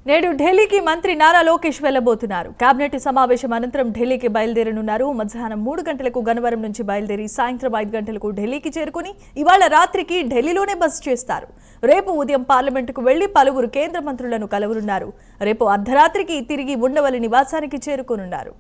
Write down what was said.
నేడు ఢిల్లీకి మంత్రి నారా లోకేష్ వెళ్లబోతున్నారు. కేబినెట్ సమావేశం అనంతరం ఢిల్లీకి బయలుదేరనున్నారు. మధ్యాహ్నం 3 గంటలకు గన్నవరం నుంచి బయలుదేరి సాయంత్రం 5 గంటలకు ఢిల్లీకి చేరుకుని ఇవాళ రాత్రికి ఢిల్లీలోనే బస చేస్తారు. రేపు ఉదయం పార్లమెంటుకు వెళ్లి పలువురు కేంద్ర మంత్రులను కలవనున్నారు. రేపు అర్ధరాత్రికి తిరిగి ఉండవల్లి నివాసానికి చేరుకోనున్నారు.